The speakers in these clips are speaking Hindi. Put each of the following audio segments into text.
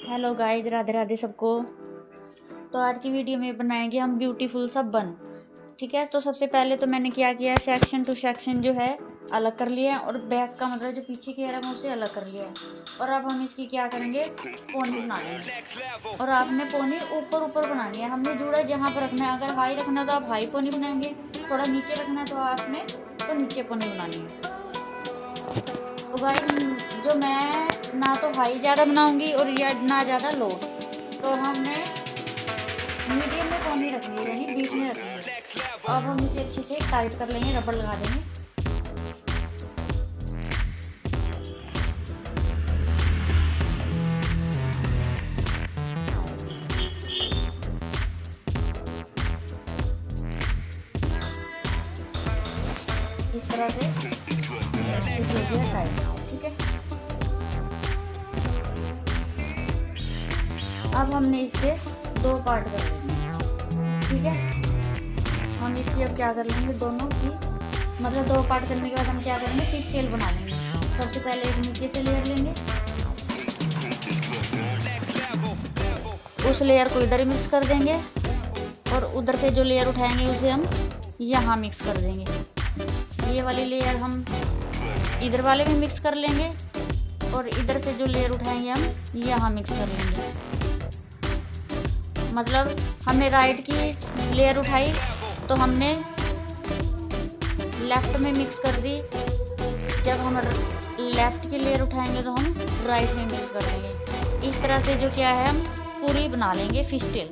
हेलो गाइस, राधे राधे सबको। तो आज की वीडियो में बनाएंगे हम ब्यूटीफुल सा बन। ठीक है, तो सबसे पहले तो मैंने क्या किया, सेक्शन टू सेक्शन जो है अलग कर लिया है और बैक का मतलब जो पीछे की है उसे अलग कर लिया है। और अब हम इसकी क्या करेंगे, पोनी बना लेंगे। और आपने पोनी ऊपर ऊपर बनानी है, हमने जुड़ा जहाँ पर रखना है। अगर हाई रखना है तो आप हाई पोनी बनाएंगे, थोड़ा नीचे रखना है तो आपने तो नीचे पोनी बनानी है। तो भाई जो मैं ना तो हाई ज़्यादा बनाऊंगी और या ना ज़्यादा लो, तो हमने मीडियम में पोनी रखनी है, यानी बीच में रखनी है। अब हम इसे अच्छे से टाइट कर लेंगे, रबड़ लगा देंगे। इस तरह से अच्छे से हो गया टाइट। ठीक है, अब हमने इसके दो पार्ट कर लेंगे। ठीक है, हम इसकी अब क्या कर लेंगे, दोनों की मतलब दो पार्ट करने के बाद हम क्या करेंगे, फिश टेल बना लेंगे। सबसे पहले एक नीचे से लेयर लेंगे, उस लेयर को इधर मिक्स कर देंगे और उधर से जो लेयर उठाएंगे उसे हम यहाँ मिक्स कर देंगे। ये वाली लेयर हम इधर वाले में मिक्स कर लेंगे और इधर से जो लेयर उठाएंगे हम यहाँ मिक्स कर लेंगे। मतलब हमने राइट की लेयर उठाई तो हमने लेफ़्ट में मिक्स कर दी, जब हम लेफ़्ट की लेयर उठाएंगे तो हम राइट में मिक्स कर देंगे। इस तरह से जो क्या है हम पूरी बना लेंगे फिश टेल।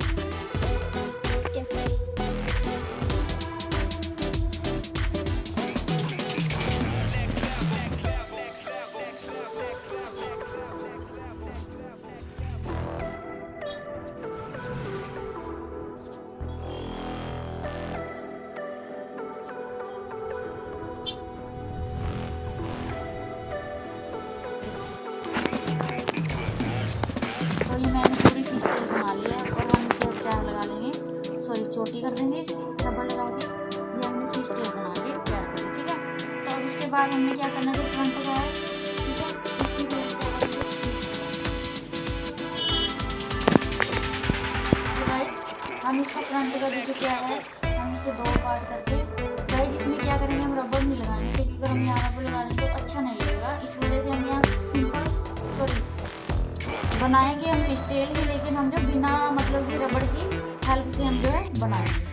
तो ये मैंने पूरी फिश टेल बना लिया और हम इसे क्या लगा लेंगे, सॉरी चोटी कर देंगे रबड़ लगा के। ये हमने फिश टेल बना के तैयार करी। ठीक है, तो अब इसके बाद हमने क्या करना है, फ्रंट का है। ठीक है, हम इसका फ्रंट का जो क्या है हम इसे दो पार्ट करके गाइस इसमें क्या करेंगे, हम रबड़ नहीं लगाएंगे, क्योंकि अगर हम यहाँ रबड़ लगा देंगे तो अच्छा नहीं लगेगा। इस वजह से हम यहाँ सिंपल सॉरी बनाएंगे हम फिश टेल ही, लेकिन हम जो बिना मतलब कि रबड़ की हेल्प से हम जो है बनाएंगे।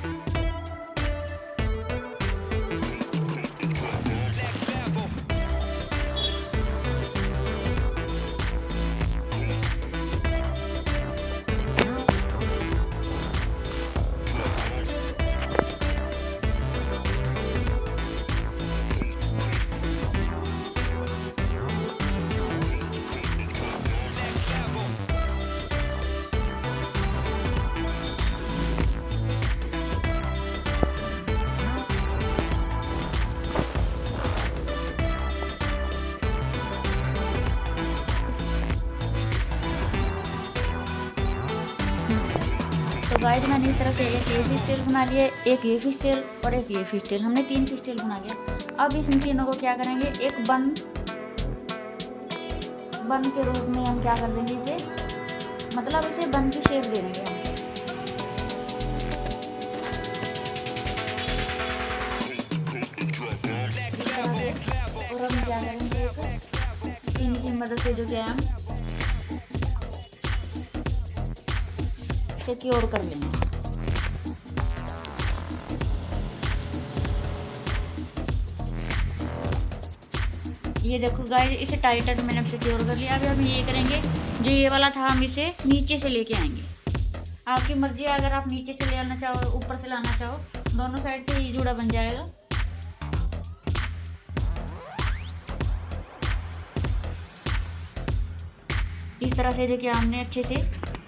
तो गाइस मैंने इस तरह से एक ये फिश टेल बना लिया, एक ये फिश टेल और एक ये फिश टेल, हमने तीन फिश टेल बना लिया। अब इस तीनों को क्या करेंगे, एक बन के रूप में हम क्या कर देंगे इसे, मतलब इसे बन की शेप दे देंगे हम। और हम क्या करेंगे, इनकी मदद से जो क्या हम सिक्योर कर लेंगे। ये देखो गाइस, इसे टाइट मैंने सिक्योर कर लिया। अभी हम ये करेंगे, जो ये वाला था हम इसे नीचे से लेके आएंगे। आपकी मर्जी है, अगर आप नीचे से ले आना चाहो ऊपर से लाना चाहो, दोनों साइड से ये जुड़ा बन जाएगा। इस तरह से जो कि हमने अच्छे से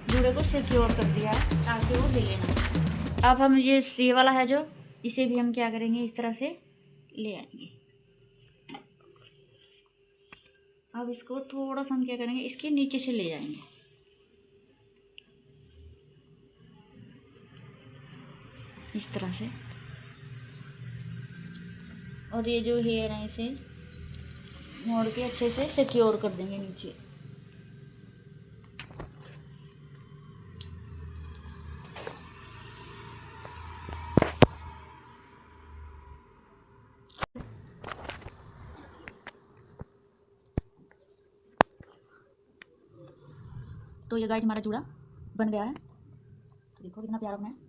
जूड़े को सिक्योर कर दिया है ताकि वो हिले ना। अब हम ये वाला है जो, इसे भी हम क्या करेंगे, इस तरह से ले आएंगे। अब इसको थोड़ा सा हम क्या करेंगे, इसके नीचे से ले जाएंगे इस तरह से। और ये जो हेयर है इसे मोड़ के अच्छे से सिक्योर कर देंगे नीचे। तो ये गाइस हमारा जूड़ा बन गया है। तो देखो कितना प्यारा बना है।